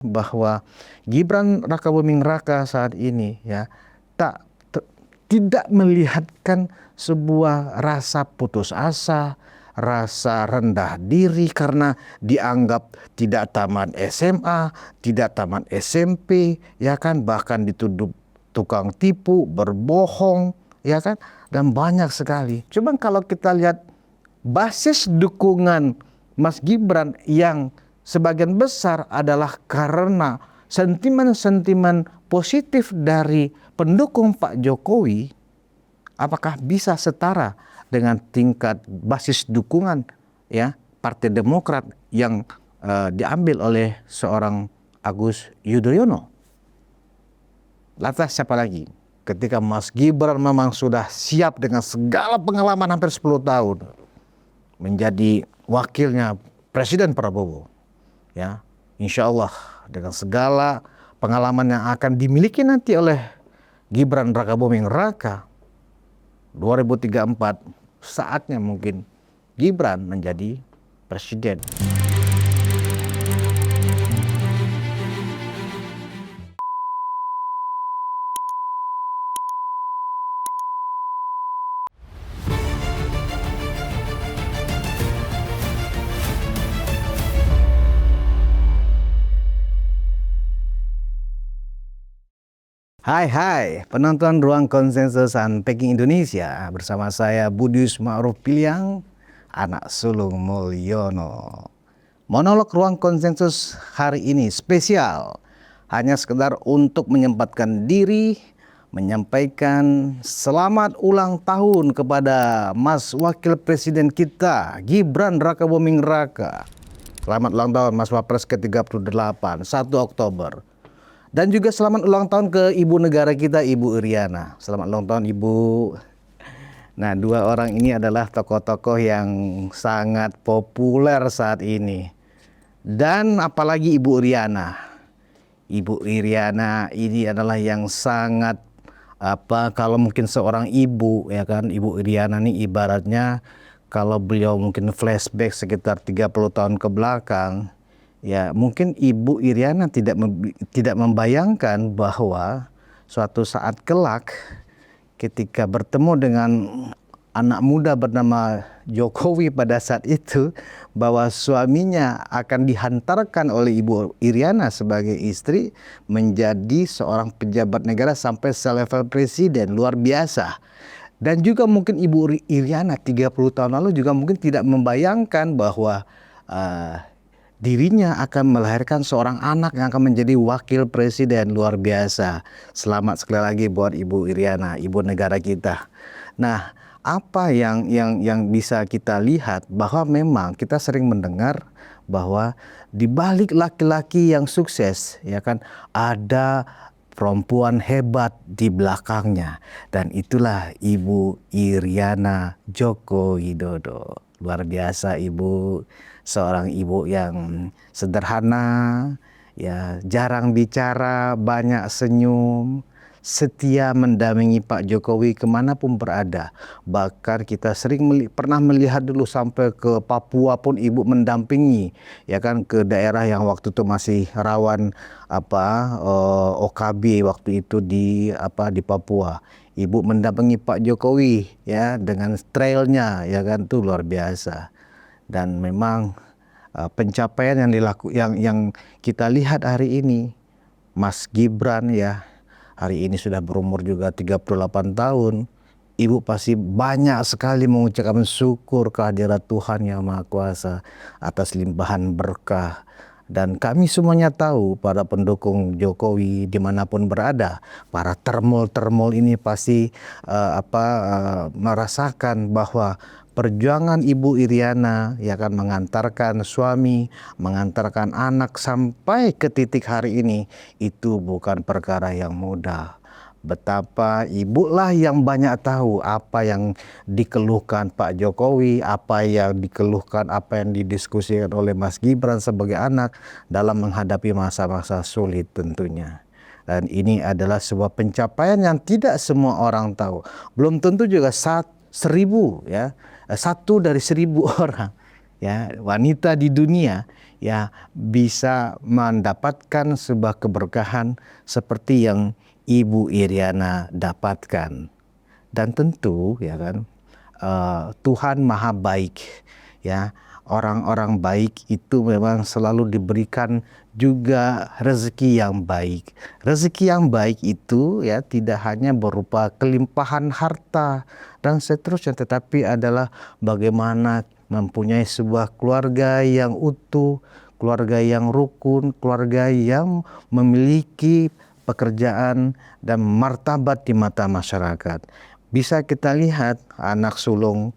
bahwa Gibran Rakabuming Raka saat ini ya tak tidak melihatkan sebuah rasa putus asa, rasa rendah diri karena dianggap tidak tamat SMA, tidak tamat SMP, ya kan, bahkan dituduh tukang tipu, berbohong, ya kan, dan banyak sekali. Cuman kalau kita lihat basis dukungan Mas Gibran yang sebagian besar adalah karena sentimen-sentimen positif dari pendukung Pak Jokowi, apakah bisa setara dengan tingkat basis dukungan ya Partai Demokrat yang diambil oleh seorang Agus Yudhoyono? Lantas siapa lagi? Ketika Mas Gibran memang sudah siap dengan segala pengalaman hampir 10 tahun menjadi wakilnya Presiden Prabowo, ya, insya Allah dengan segala pengalaman yang akan dimiliki nanti oleh Gibran Rakabuming Raka 2034, saatnya mungkin Gibran menjadi presiden. Hai penonton Ruang Konsensus Unpacking Indonesia, bersama saya Budius Ma'ruf Piliang, anak sulung Mulyono. Monolog Ruang Konsensus hari ini spesial, hanya sekedar untuk menyempatkan diri menyampaikan selamat ulang tahun kepada Mas Wakil Presiden kita Gibran Rakabuming Raka. Selamat ulang tahun Mas Wapres ke-38, 1 Oktober. Dan juga selamat ulang tahun ke ibu negara kita, Ibu Iriana. Selamat ulang tahun Ibu. Nah, dua orang ini adalah tokoh-tokoh yang sangat populer saat ini. Dan apalagi Ibu Iriana. Ibu Iriana ini adalah yang sangat kalau mungkin seorang ibu, ya kan, Ibu Iriana ini ibaratnya kalau beliau mungkin flashback sekitar 30 tahun ke belakang, ya mungkin Ibu Iriana tidak membayangkan bahwa suatu saat kelak ketika bertemu dengan anak muda bernama Jokowi pada saat itu, bahwa suaminya akan dihantarkan oleh Ibu Iriana sebagai istri menjadi seorang pejabat negara sampai selevel presiden. Luar biasa. Dan juga mungkin Ibu Iriana 30 tahun lalu juga mungkin tidak membayangkan bahwa dirinya akan melahirkan seorang anak yang akan menjadi wakil presiden. Luar biasa. Selamat sekali lagi buat Ibu Iriana, ibu negara kita. Nah, apa yang bisa kita lihat bahwa memang kita sering mendengar bahwa di balik laki-laki yang sukses, ya kan, ada perempuan hebat di belakangnya, dan itulah Ibu Iriana Joko Widodo. Luar biasa Ibu, seorang ibu yang sederhana, ya, jarang bicara, banyak senyum, setia mendampingi Pak Jokowi kemanapun berada. Bahkan kita pernah melihat dulu sampai ke Papua pun Ibu mendampingi, ya kan, ke daerah yang waktu itu masih rawan OKB waktu itu di Papua. Ibu mendampingi Pak Jokowi, ya, dengan trailnya, ya kan, tuh luar biasa. Dan memang pencapaian yang kita lihat hari ini, Mas Gibran, ya, hari ini sudah berumur juga 38 tahun. Ibu pasti banyak sekali mengucapkan syukur kehadirat Tuhan Yang Maha Kuasa atas limpahan berkah. Dan kami semuanya tahu, para pendukung Jokowi dimanapun berada, para termul ini pasti merasakan bahwa perjuangan Ibu Iriana, ya kan, mengantarkan suami, mengantarkan anak sampai ke titik hari ini, itu bukan perkara yang mudah. Betapa ibulah yang banyak tahu apa yang dikeluhkan Pak Jokowi, apa yang dikeluhkan, apa yang didiskusikan oleh Mas Gibran sebagai anak dalam menghadapi masa-masa sulit tentunya. Dan ini adalah sebuah pencapaian yang tidak semua orang tahu. Belum tentu juga 1.000, ya, 1 dari 1.000 orang ya, wanita di dunia ya bisa mendapatkan sebuah keberkahan seperti yang Ibu Iriana dapatkan. Dan tentu ya kan, Tuhan Maha Baik ya. Orang-orang baik itu memang selalu diberikan juga rezeki yang baik. Rezeki yang baik itu ya tidak hanya berupa kelimpahan harta dan seterusnya, tetapi adalah bagaimana mempunyai sebuah keluarga yang utuh, keluarga yang rukun, keluarga yang memiliki pekerjaan dan martabat di mata masyarakat. Bisa kita lihat anak sulung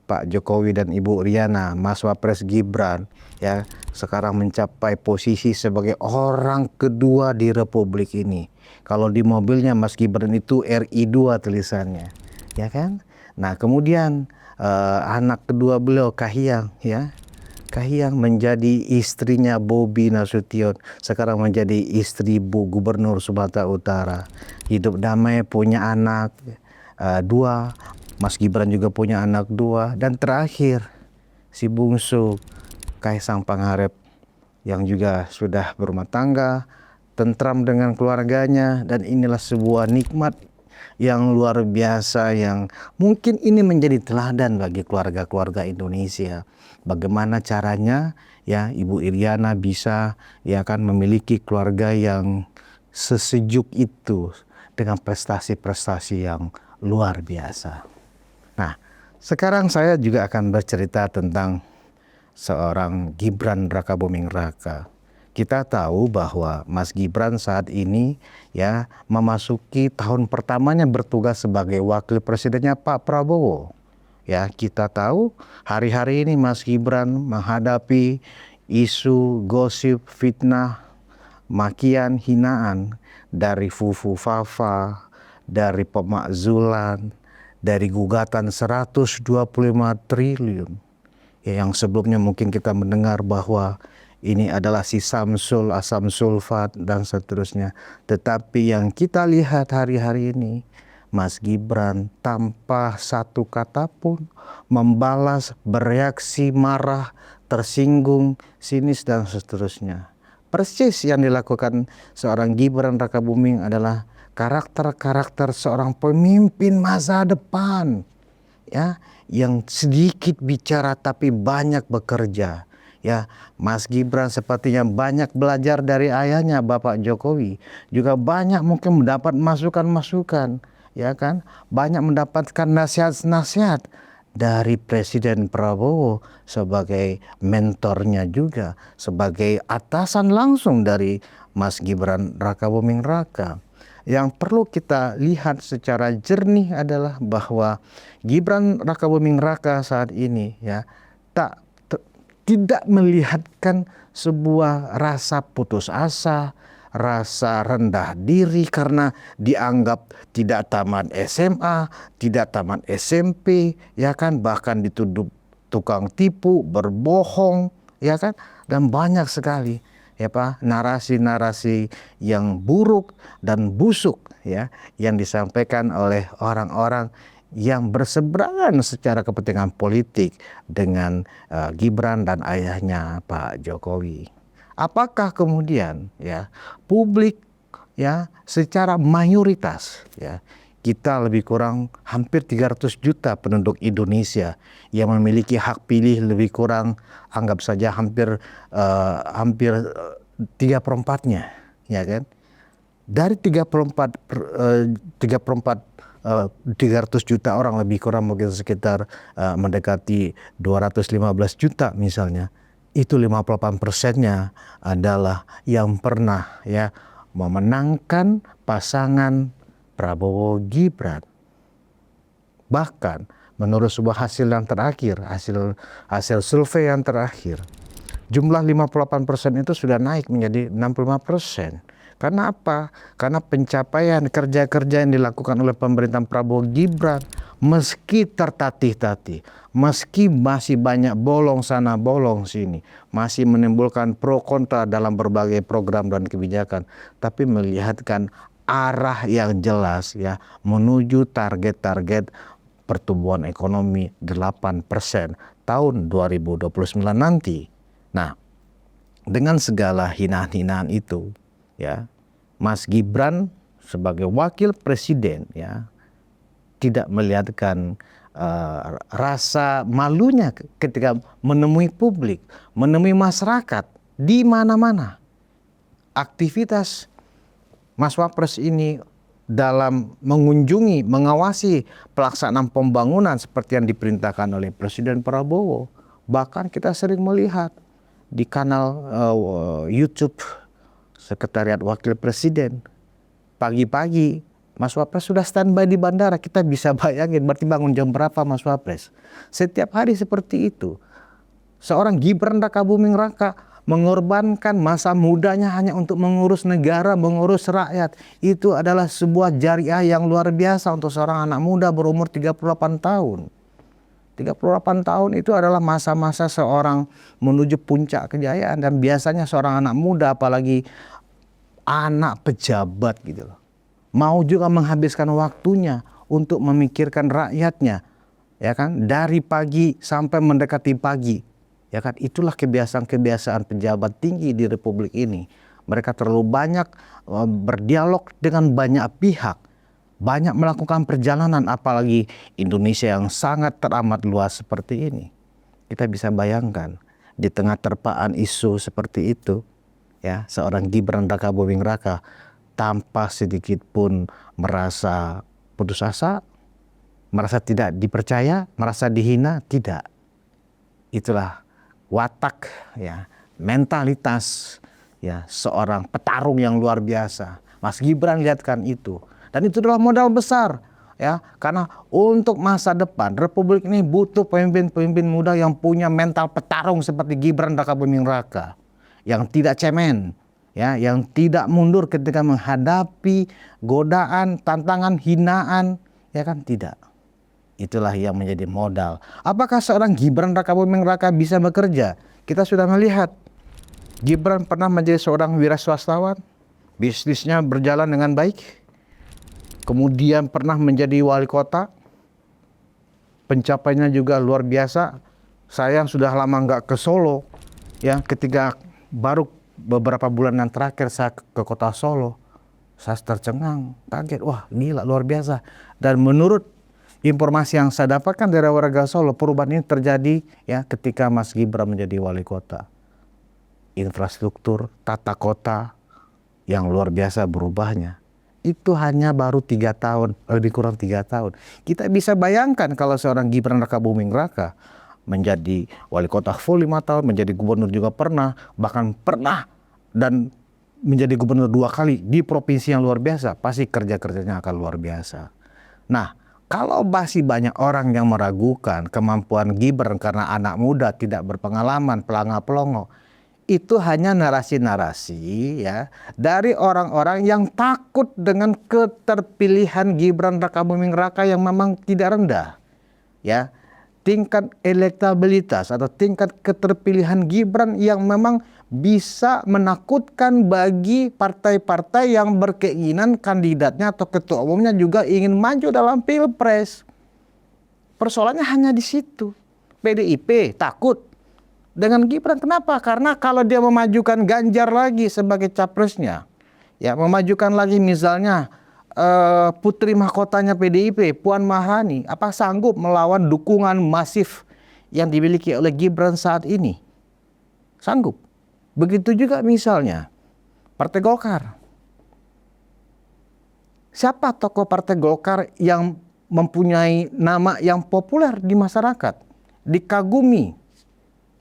Pak Jokowi dan Ibu Iriana, Mas Wapres Gibran, ya sekarang mencapai posisi sebagai orang kedua di Republik ini. Kalau di mobilnya Mas Gibran itu RI2 tulisannya, ya kan? Nah kemudian anak kedua beliau Kahiyang, ya. Kahiyang menjadi istrinya Bobi Nasution, sekarang menjadi istri Bu Gubernur Sumatera Utara. Hidup damai, punya anak dua. Mas Gibran juga punya anak dua. Dan terakhir si bungsu Kaisang Pangarep yang juga sudah berumah tangga, tentram dengan keluarganya. Dan inilah sebuah nikmat yang luar biasa yang mungkin ini menjadi teladan bagi keluarga-keluarga Indonesia. Bagaimana caranya ya Ibu Iriana bisa ya kan memiliki keluarga yang sesejuk itu dengan prestasi-prestasi yang luar biasa. Nah, sekarang saya juga akan bercerita tentang seorang Gibran Rakabuming Raka. Kita tahu bahwa Mas Gibran saat ini ya memasuki tahun pertamanya bertugas sebagai wakil presidennya Pak Prabowo. Ya, kita tahu hari-hari ini Mas Gibran menghadapi isu gosip, fitnah, makian, hinaan dari Fufu Fafa, dari pemakzulan, dari gugatan 125 triliun. Ya, yang sebelumnya mungkin kita mendengar bahwa ini adalah si Samsul, asam sulfat, dan seterusnya. Tetapi yang kita lihat hari-hari ini, Mas Gibran tanpa satu kata pun membalas, bereaksi marah, tersinggung, sinis, dan seterusnya. Persis yang dilakukan seorang Gibran Rakabuming adalah karakter-karakter seorang pemimpin masa depan, ya, yang sedikit bicara tapi banyak bekerja. Ya, Mas Gibran sepertinya banyak belajar dari ayahnya Bapak Jokowi, juga banyak mungkin mendapat masukan-masukan, ya kan, banyak mendapatkan nasihat-nasihat dari Presiden Prabowo sebagai mentornya juga, sebagai atasan langsung dari Mas Gibran Rakabuming Raka. Yang perlu kita lihat secara jernih adalah bahwa Gibran Rakabuming Raka saat ini ya tidak melihatkan sebuah rasa putus asa, rasa rendah diri karena dianggap tidak tamat SMA, tidak tamat SMP, ya kan, bahkan dituduh tukang tipu, berbohong, ya kan, dan banyak sekali ya Pak, narasi-narasi yang buruk dan busuk ya yang disampaikan oleh orang-orang yang berseberangan secara kepentingan politik dengan Gibran dan ayahnya Pak Jokowi. Apakah kemudian ya publik ya secara mayoritas ya kita lebih kurang hampir 300 juta penduduk Indonesia yang memiliki hak pilih lebih kurang anggap saja hampir 3/4-nya, ya kan? Dari 300 juta orang lebih kurang mungkin sekitar mendekati 215 juta misalnya. Itu 58%-nya adalah yang pernah ya memenangkan pasangan Prabowo Gibran. Bahkan menurut sebuah hasil yang terakhir, hasil survei yang terakhir, jumlah 58% itu sudah naik menjadi 65%. Karena apa? Karena pencapaian kerja-kerja yang dilakukan oleh pemerintahan Prabowo Gibran meski tertatih-tatih, meski masih banyak bolong sana bolong sini, masih menimbulkan pro kontra dalam berbagai program dan kebijakan, tapi melihatkan arah yang jelas ya menuju target-target pertumbuhan ekonomi 8% tahun 2029 nanti. Nah, dengan segala hinaan-hinaan itu, ya, Mas Gibran sebagai wakil presiden, ya, tidak melihatkan rasa malunya ketika menemui publik, menemui masyarakat di mana-mana. Aktivitas Mas Wapres ini dalam mengunjungi, mengawasi pelaksanaan pembangunan seperti yang diperintahkan oleh Presiden Prabowo. Bahkan kita sering melihat di kanal YouTube Sekretariat Wakil Presiden, pagi-pagi Mas Wapres sudah standby di bandara. Kita bisa bayangin berarti bangun jam berapa Mas Wapres. Setiap hari seperti itu. Seorang Gibran Rakabuming Raka mengorbankan masa mudanya hanya untuk mengurus negara, mengurus rakyat. Itu adalah sebuah jariah yang luar biasa untuk seorang anak muda berumur 38 tahun. 38 tahun itu adalah masa-masa seorang menuju puncak kejayaan. Dan biasanya seorang anak muda, apalagi anak pejabat gitu loh, mau juga menghabiskan waktunya untuk memikirkan rakyatnya, ya kan, dari pagi sampai mendekati pagi, ya kan. Itulah kebiasaan-kebiasaan pejabat tinggi di Republik ini. Mereka terlalu banyak berdialog dengan banyak pihak, banyak melakukan perjalanan, apalagi Indonesia yang sangat teramat luas seperti ini. Kita bisa bayangkan di tengah terpaan isu seperti itu, ya, seorang Gibran Rakabuming Raka tanpa sedikit pun merasa putus asa, merasa tidak dipercaya, merasa dihina, tidak. Itulah watak, ya, mentalitas, ya, seorang petarung yang luar biasa. Mas Gibran lihatkan itu. Dan itu adalah modal besar, ya, karena untuk masa depan Republik ini butuh pemimpin-pemimpin muda yang punya mental petarung seperti Gibran Rakabuming Raka, yang tidak cemen, ya, yang tidak mundur ketika menghadapi godaan, tantangan, hinaan, ya kan, tidak. Itulah yang menjadi modal. Apakah seorang Gibran Rakabuming Raka bisa bekerja? Kita sudah melihat Gibran pernah menjadi seorang wira swastawan, bisnisnya berjalan dengan baik. Kemudian pernah menjadi wali kota, pencapaiannya juga luar biasa. Saya yang sudah lama nggak ke Solo, ya, ketika baru beberapa bulan yang terakhir saya ke kota Solo, saya tercengang, kaget, wah gila luar biasa. Dan menurut informasi yang saya dapatkan dari warga Solo, perubahan ini terjadi, ya, ketika Mas Gibran menjadi wali kota. Infrastruktur, tata kota yang luar biasa berubahnya. Itu hanya baru 3 tahun, lebih kurang 3 tahun. Kita bisa bayangkan kalau seorang Gibran Rakabuming Raka menjadi wali kota full 5 tahun, menjadi gubernur juga pernah, bahkan pernah dan menjadi gubernur 2 kali di provinsi yang luar biasa, pasti kerja-kerjanya akan luar biasa. Nah, kalau masih banyak orang yang meragukan kemampuan Gibran karena anak muda, tidak berpengalaman, pelanga-pelongo, itu hanya narasi-narasi, ya, dari orang-orang yang takut dengan keterpilihan Gibran Rakabuming Raka yang memang tidak rendah, ya. Tingkat elektabilitas atau tingkat keterpilihan Gibran yang memang bisa menakutkan bagi partai-partai yang berkeinginan kandidatnya atau ketua umumnya juga ingin maju dalam pilpres. Persoalannya hanya di situ. PDIP takut dengan Gibran. Kenapa? Karena kalau dia memajukan Ganjar lagi sebagai capresnya, ya, memajukan lagi misalnya putri mahkotanya PDIP, Puan Maharani, apa sanggup melawan dukungan masif yang dimiliki oleh Gibran saat ini? Sanggup. Begitu juga misalnya Partai Golkar. Siapa tokoh Partai Golkar yang mempunyai nama yang populer di masyarakat, dikagumi,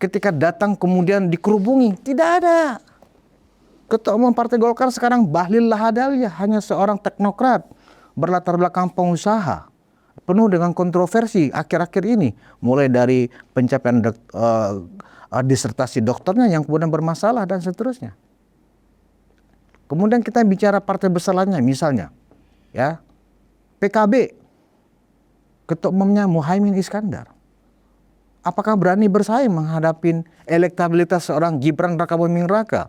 ketika datang kemudian dikerubungi? Tidak ada. Ketua umum Partai Golkar sekarang Bahlil Lahadalia, hanya seorang teknokrat berlatar belakang pengusaha, penuh dengan kontroversi akhir-akhir ini, mulai dari pencapaian disertasi dokternya yang kemudian bermasalah dan seterusnya. Kemudian kita bicara partai besar lainnya, misalnya, ya, PKB, ketua umumnya Muhaimin Iskandar. Apakah berani bersaing menghadapi elektabilitas seorang Gibran Rakabuming Raka?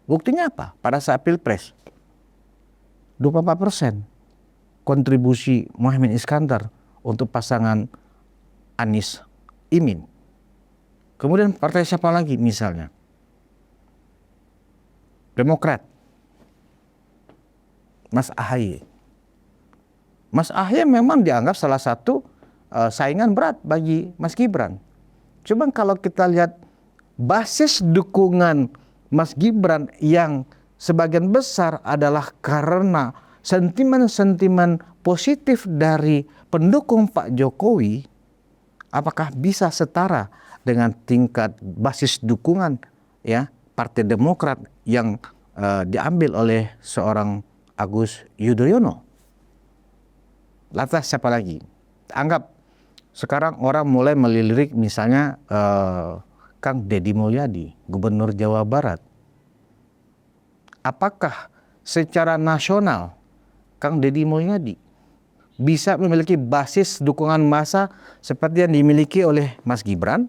Buktinya apa? Pada saat Pilpres, 24% kontribusi Muhaimin Iskandar untuk pasangan Anies Imin. Kemudian partai siapa lagi misalnya? Demokrat, Mas Ahaye. Mas Ahaye memang dianggap salah satu saingan berat bagi Mas Gibran. Cuma kalau kita lihat basis dukungan Mas Gibran yang sebagian besar adalah karena sentimen-sentimen positif dari pendukung Pak Jokowi, apakah bisa setara dengan tingkat basis dukungan ya Partai Demokrat yang diambil oleh seorang Agus Yudhoyono? Lantas siapa lagi? Anggap sekarang orang mulai melirik misalnya Kang Deddy Mulyadi, Gubernur Jawa Barat. Apakah secara nasional Kang Deddy Mulyadi bisa memiliki basis dukungan massa seperti yang dimiliki oleh Mas Gibran,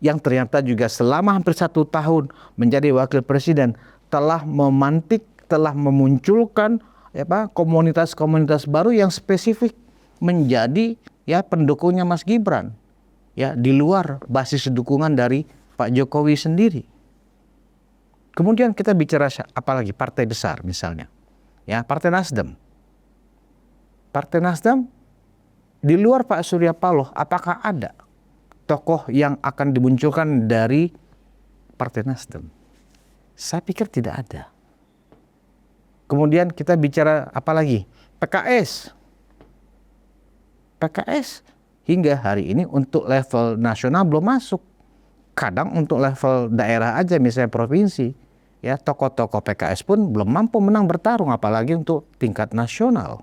yang ternyata juga selama hampir 1 tahun menjadi wakil presiden telah memantik, telah memunculkan komunitas-komunitas baru yang spesifik menjadi pendukungnya Mas Gibran, di luar basis dukungan dari Pak Jokowi sendiri. Kemudian kita bicara apalagi partai besar misalnya, Partai Nasdem. Partai Nasdem di luar Pak Surya Paloh, apakah ada tokoh yang akan dimunculkan dari Partai Nasdem? Saya pikir tidak ada. Kemudian kita bicara apa lagi? PKS. PKS hingga hari ini untuk level nasional belum masuk. Kadang untuk level daerah aja, misalnya provinsi, tokoh-tokoh PKS pun belum mampu menang bertarung, apalagi untuk tingkat nasional.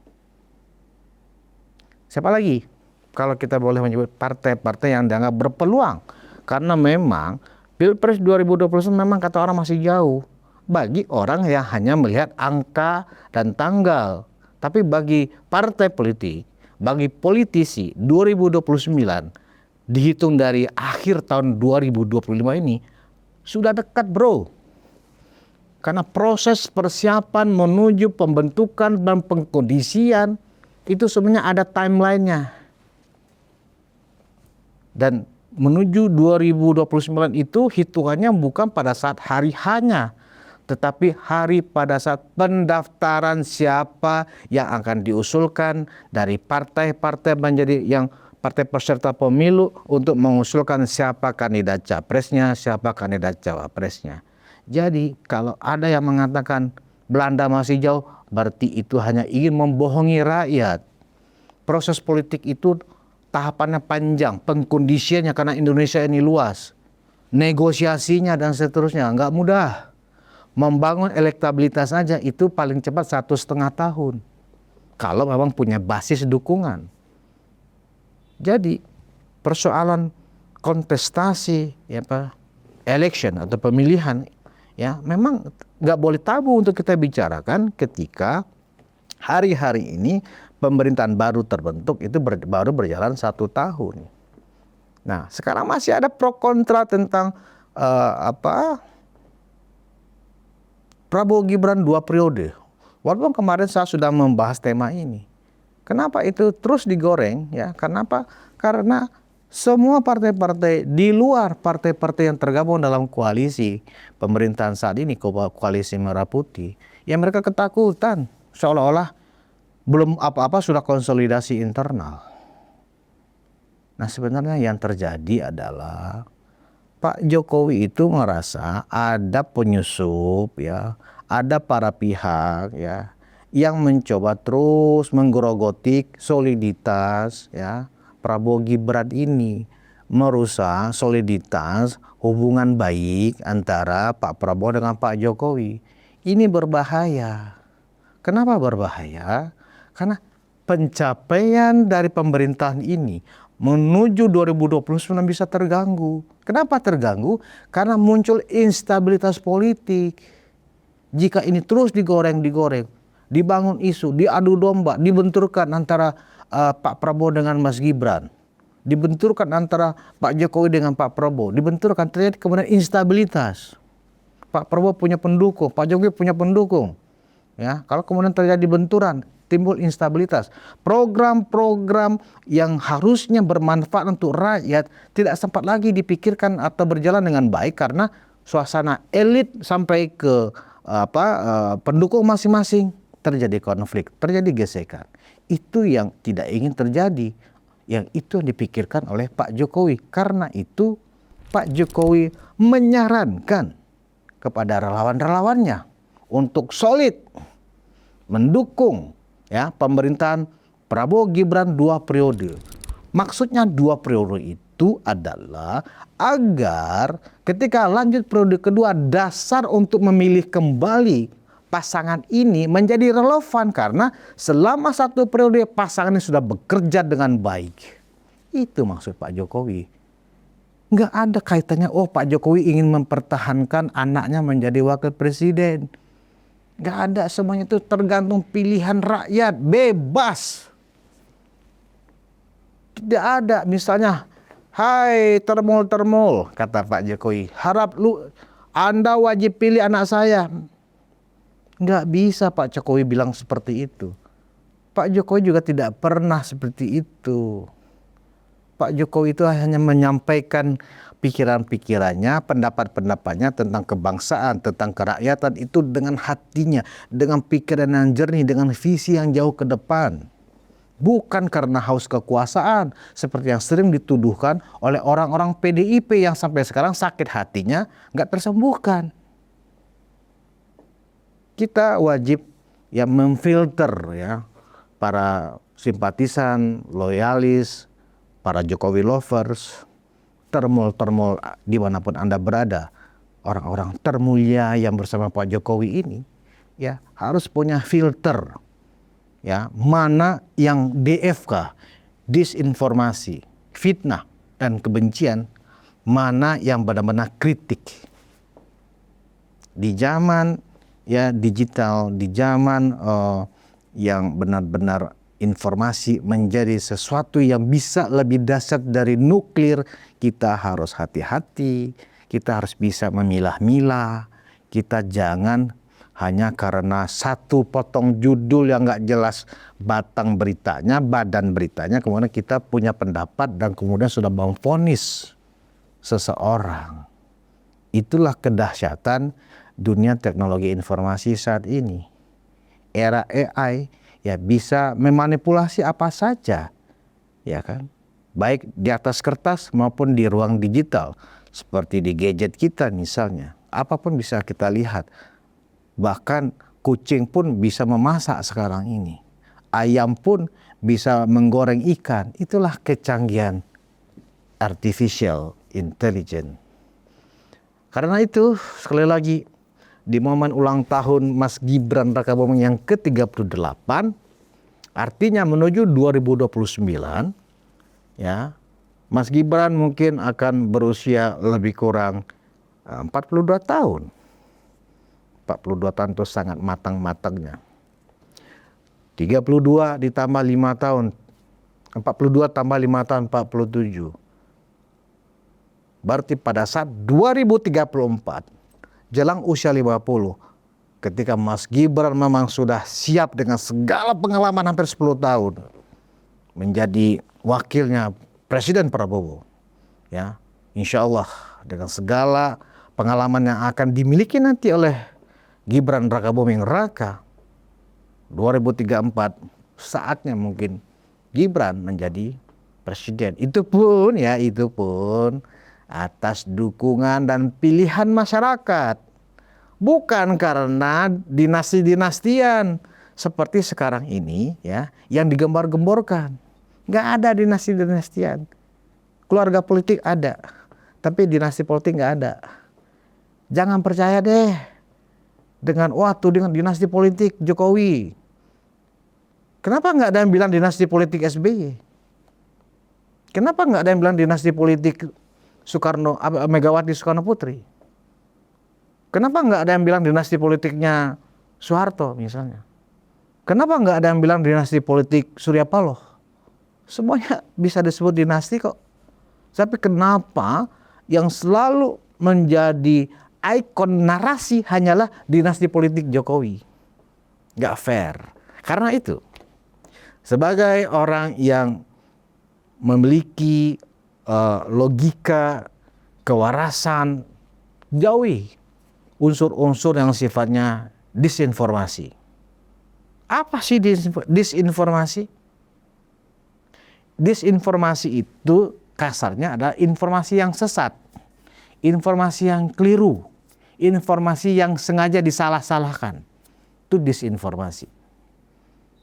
Siapa lagi? Kalau kita boleh menyebut partai-partai yang dianggap berpeluang, karena memang Pilpres 2021 memang kata orang masih jauh bagi orang yang hanya melihat angka dan tanggal. Tapi bagi partai politik, bagi politisi 2029 dihitung dari akhir tahun 2025 ini sudah dekat, bro. Karena proses persiapan menuju pembentukan dan pengkondisian itu sebenarnya ada timelinenya. Dan menuju 2029 itu hitungannya bukan pada saat hari hanya, tetapi hari pada saat pendaftaran siapa yang akan diusulkan dari partai-partai menjadi yang partai peserta pemilu untuk mengusulkan siapa kandidat capresnya, siapa kandidat cawapresnya. Jadi kalau ada yang mengatakan Belanda masih jauh, berarti itu hanya ingin membohongi rakyat. Proses politik itu tahapannya panjang, pengkondisiannya karena Indonesia ini luas, negosiasinya dan seterusnya nggak mudah. Membangun elektabilitas saja itu paling cepat 1,5 tahun. Kalau memang punya basis dukungan. Jadi persoalan kontestasi, election atau pemilihan, memang nggak boleh tabu untuk kita bicarakan ketika hari-hari ini pemerintahan baru terbentuk itu baru berjalan 1 tahun. Nah, sekarang masih ada pro kontra tentang Prabowo Gibran 2 periode. Walaupun kemarin saya sudah membahas tema ini. Kenapa itu terus digoreng? Kenapa? Karena semua partai-partai di luar partai-partai yang tergabung dalam koalisi pemerintahan saat ini, koalisi Merah Putih, mereka ketakutan seolah-olah belum apa-apa sudah konsolidasi internal. Nah, sebenarnya yang terjadi adalah Pak Jokowi itu merasa ada penyusup, ada para pihak, yang mencoba terus menggerogoti soliditas, Prabowo Gibran ini, merusak soliditas hubungan baik antara Pak Prabowo dengan Pak Jokowi. Ini berbahaya. Kenapa berbahaya? Karena pencapaian dari pemerintahan ini menuju 2029 bisa terganggu. Kenapa terganggu? Karena muncul instabilitas politik. Jika ini terus digoreng, dibangun isu, diadu domba, dibenturkan antara Pak Prabowo dengan Mas Gibran, dibenturkan antara Pak Jokowi dengan Pak Prabowo, dibenturkan, terjadi kemudian instabilitas. Pak Prabowo punya pendukung, Pak Jokowi punya pendukung. Kalau kemudian terjadi benturan, timbul instabilitas. Program-program yang harusnya bermanfaat untuk rakyat tidak sempat lagi dipikirkan atau berjalan dengan baik karena suasana elit sampai ke pendukung masing-masing, terjadi konflik, terjadi gesekan. Itu yang tidak ingin terjadi, yang itu yang dipikirkan oleh Pak Jokowi. Karena itu Pak Jokowi menyarankan kepada relawan-relawannya untuk solid mendukung pemerintahan Prabowo Gibran 2 periode. Maksudnya 2 periode itu adalah agar ketika lanjut periode kedua, dasar untuk memilih kembali pasangan ini menjadi relevan karena selama 1 periode pasangan ini sudah bekerja dengan baik. Itu maksud Pak Jokowi. Nggak ada kaitannya, Pak Jokowi ingin mempertahankan anaknya menjadi wakil presiden. Nggak ada, semuanya itu tergantung pilihan rakyat, bebas. Tidak ada misalnya, hai termul-termul, kata Pak Jokowi, harap Anda wajib pilih anak saya. Nggak bisa Pak Jokowi bilang seperti itu. Pak Jokowi juga tidak pernah seperti itu. Pak Jokowi itu hanya menyampaikan pikiran-pikirannya, pendapat-pendapatnya tentang kebangsaan, tentang kerakyatan itu dengan hatinya, dengan pikiran yang jernih, dengan visi yang jauh ke depan. Bukan karena haus kekuasaan seperti yang sering dituduhkan oleh orang-orang PDIP yang sampai sekarang sakit hatinya nggak tersembuhkan. Kita wajib memfilter para simpatisan, loyalis, para Jokowi lovers, termul-termul dimanapun Anda berada, orang-orang termulia yang bersama Pak Jokowi ini harus punya filter, mana yang DFK, disinformasi, fitnah dan kebencian, mana yang benar-benar kritik. Di zaman digital, di zaman yang benar-benar informasi menjadi sesuatu yang bisa lebih dahsyat dari nuklir, kita harus hati-hati, kita harus bisa memilah-milah, kita jangan hanya karena satu potong judul yang nggak jelas batang beritanya, badan beritanya, kemudian kita punya pendapat dan kemudian sudah memvonis seseorang. Itulah kedahsyatan dunia teknologi informasi saat ini. Era AI bisa memanipulasi apa saja, baik di atas kertas maupun di ruang digital, seperti di gadget kita misalnya. Apapun bisa kita lihat. Bahkan kucing pun bisa memasak sekarang ini. Ayam pun bisa menggoreng ikan. Itulah kecanggihan artificial intelligence. Karena itu, sekali lagi, di momen ulang tahun Mas Gibran Rakabuming yang ke-38, artinya menuju 2029, Mas Gibran mungkin akan berusia lebih kurang 42 tahun. 42 tahun itu sangat matang-matangnya. 32 ditambah 5 tahun, 42 tambah 5 tahun, 47. Berarti pada saat 2034, jelang usia 50, ketika Mas Gibran memang sudah siap dengan segala pengalaman hampir 10 tahun menjadi wakilnya Presiden Prabowo, insya Allah dengan segala pengalaman yang akan dimiliki nanti oleh Gibran Rakabuming Raka, 2034 saatnya mungkin Gibran menjadi presiden. Itu pun atas dukungan dan pilihan masyarakat. Bukan karena dinasti-dinastian seperti sekarang ini yang digembar-gemborkan. Nggak ada dinasti-dinastian. Keluarga politik ada, tapi dinasti politik nggak ada. Jangan percaya deh dengan dengan dinasti politik Jokowi. Kenapa nggak ada yang bilang dinasti politik SBY? Kenapa nggak ada yang bilang dinasti politik Megawati Soekarno Putri? Kenapa nggak ada yang bilang dinasti politiknya Soeharto misalnya? Kenapa nggak ada yang bilang dinasti politik Surya Paloh? Semuanya bisa disebut dinasti kok. Tapi kenapa yang selalu menjadi ikon narasi hanyalah dinasti politik Jokowi? Nggak fair. Karena itu, Sebagai orang yang memiliki logika, kewarasan, jauhi unsur-unsur yang sifatnya disinformasi. Apa sih disinformasi? Disinformasi itu kasarnya adalah informasi yang sesat, informasi yang keliru, informasi yang sengaja disalah-salahkan. Itu disinformasi.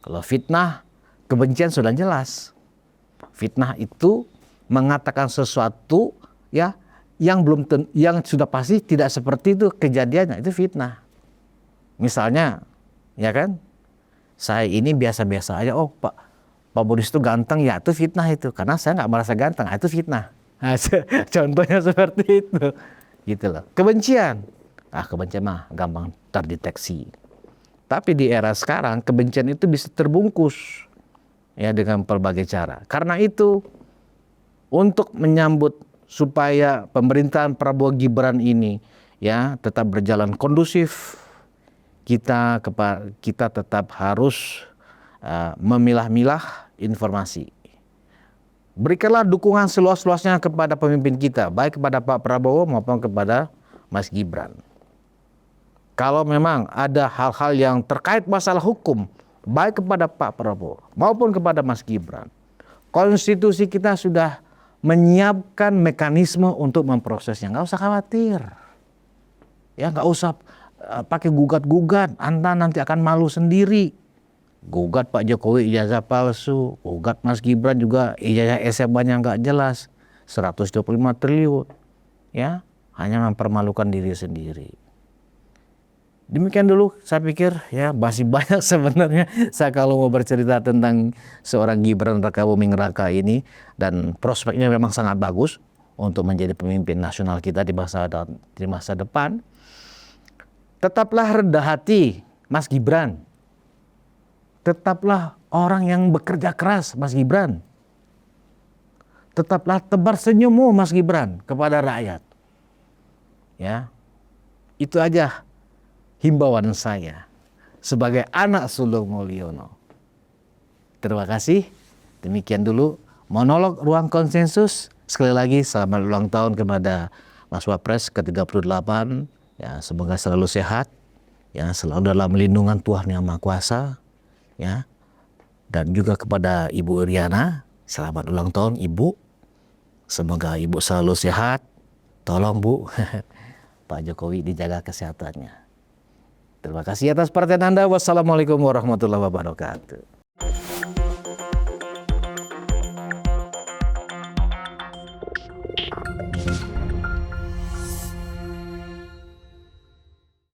Kalau fitnah, kebencian sudah jelas. Fitnah itu mengatakan sesuatu ya yang sudah pasti tidak seperti itu kejadiannya, itu fitnah. Misalnya, ya kan? Saya ini biasa-biasa aja. Oh, Pak Budis itu ganteng, ya itu fitnah itu. Karena saya nggak merasa ganteng, itu fitnah. Nah, contohnya seperti itu, gitu loh. Kebencian, kebencian mah gampang terdeteksi. Tapi di era sekarang kebencian itu bisa terbungkus ya dengan berbagai cara. Karena itu untuk menyambut supaya pemerintahan Prabowo Gibran ini ya tetap berjalan kondusif, kita tetap harus memilah-milah informasi. Berikanlah dukungan seluas-luasnya kepada pemimpin kita, baik kepada Pak Prabowo maupun kepada Mas Gibran. Kalau memang ada hal-hal yang terkait masalah hukum, baik kepada Pak Prabowo maupun kepada Mas Gibran, konstitusi kita sudah menyiapkan mekanisme untuk memprosesnya. Nggak usah khawatir, ya nggak usah pakai gugat-gugat, Anda nanti akan malu sendiri. Gugat Pak Jokowi ijazah palsu, gugat Mas Gibran juga ijazah SMA-nya nggak jelas, 125 triliun, ya hanya mempermalukan diri sendiri. Demikian dulu saya pikir ya, masih banyak sebenarnya saya kalau mau bercerita tentang seorang Gibran Rakabuming Raka ini, dan prospeknya memang sangat bagus untuk menjadi pemimpin nasional kita di masa depan. Tetaplah rendah hati Mas Gibran. Tetaplah orang yang bekerja keras Mas Gibran. Tetaplah tebar senyummu Mas Gibran kepada rakyat. Ya. Itu aja himbauan saya sebagai anak sulung Mulyono. Terima kasih. Demikian dulu monolog Ruang Konsensus. Sekali lagi selamat ulang tahun kepada Mas Wapres ke-38. Ya, semoga selalu sehat, ya, selalu dalam lindungan Tuhan Yang Maha Kuasa, ya. Dan juga kepada Ibu Iriana, selamat ulang tahun Ibu. Semoga Ibu selalu sehat. Tolong Bu, Pak Jokowi dijaga kesehatannya. Terima kasih atas perhatian Anda. Wassalamualaikum warahmatullahi wabarakatuh.